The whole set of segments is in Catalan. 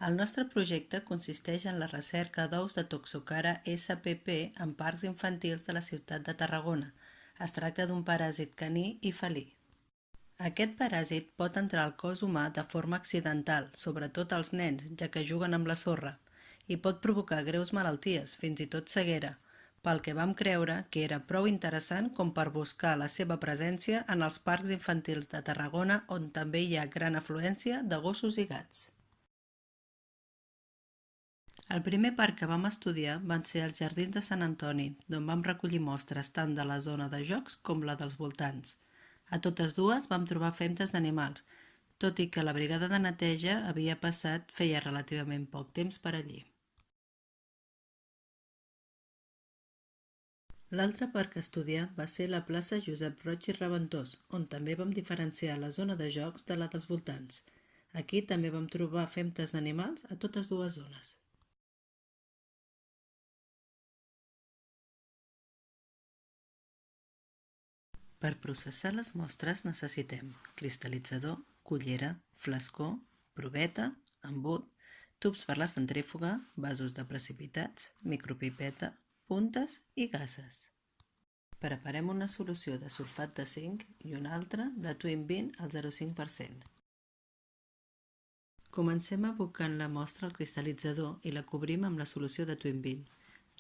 El nostre projecte consisteix en la recerca d'ous de Toxocara spp en parcs infantils de la ciutat de Tarragona. Es tracta d'un paràsit caní i felí. Aquest paràsit pot entrar al cos humà de forma accidental, sobretot als nens, ja que juguen amb la sorra, i pot provocar greus malalties, fins i tot ceguera, pel que vam creure que era prou interessant com per buscar la seva presència en els parcs infantils de Tarragona, on també hi ha gran afluència de gossos i gats. El primer parc que vam estudiar van ser els Jardins de Sant Antoni, d'on vam recollir mostres tant de la zona de jocs com la dels voltants. A totes dues vam trobar femtes d'animals, tot i que la brigada de neteja havia passat feia relativament poc temps per allí. L'altre parc a estudiar va ser la plaça Josep Roig i Reventós, on també vam diferenciar la zona de jocs de la dels voltants. Aquí també vam trobar femtes d'animals a totes dues zones. Per processar les mostres necessitem cristal·litzador, cullera, flascó, proveta, embut, tubs per la centrífuga, vasos de precipitats, micropipeta, puntes i gases. Preparem una solució de sulfat de zinc i una altra de Twin Bean al 0,5%. Comencem abocant la mostra al cristal·litzador i la cobrim amb la solució de Twin Bean.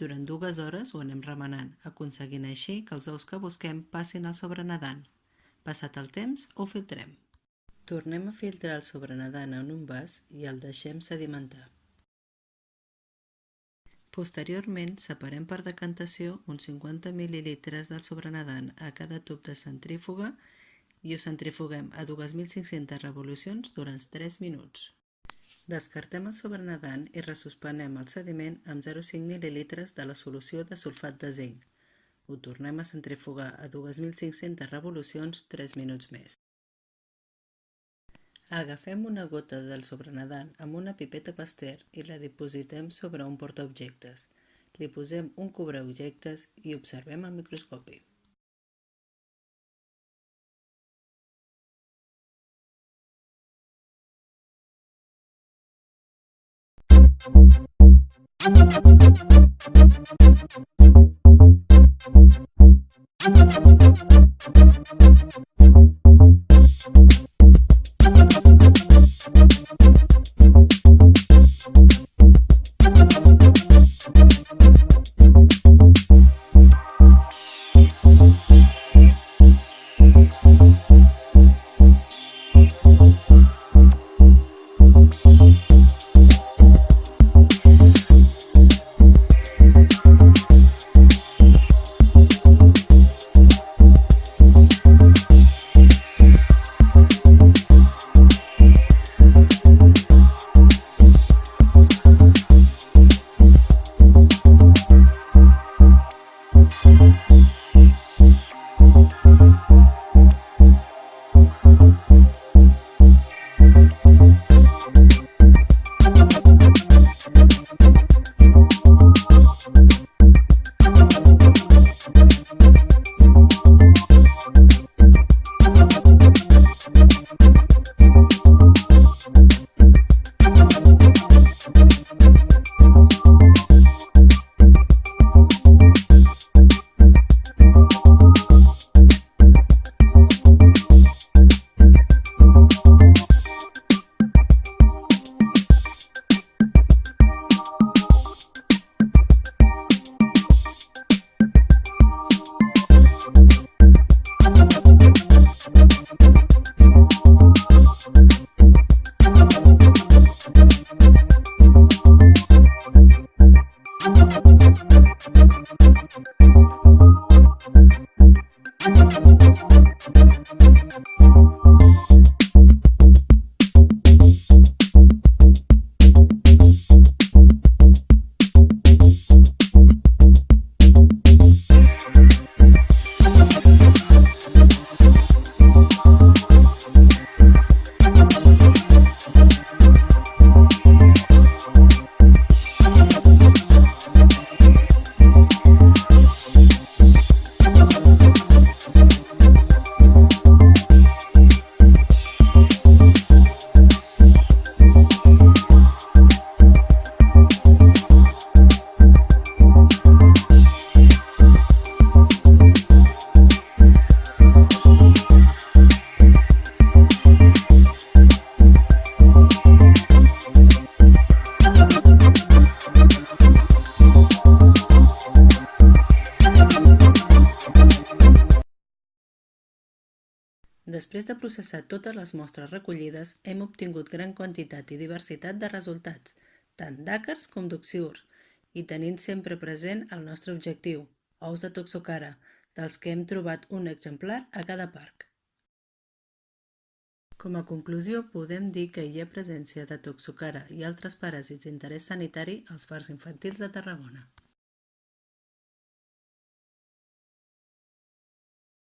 Durant 2 hores ho anem remenant, aconseguint així que els ous que busquem passin al sobrenadant. Passat el temps, ho filtrem. Tornem a filtrar el sobrenadant en un vas i el deixem sedimentar. Posteriorment, separem per decantació uns 50 ml del sobrenadant a cada tub de centrífuga i ho centrifuguem a 2.500 revolucions durant 3 minuts. Descartem el sobrenadant i ressuspenem el sediment amb 0,5 ml de la solució de sulfat de zinc. Ho tornem a centrifugar a 2.500 revolucions 3 minuts més. Agafem una gota del sobrenadant amb una pipeta Pasteur i la dipositem sobre un portaobjectes. Li posem un cobreobjectes i observem al microscopi. Després de processar totes les mostres recollides, hem obtingut gran quantitat i diversitat de resultats, tant d'àcars com d'oxiurs, i tenint sempre present el nostre objectiu, ous de toxocara, dels que hem trobat un exemplar a cada parc. Com a conclusió, podem dir que hi ha presència de toxocara i altres paràsits d'interès sanitari als parcs infantils de Tarragona.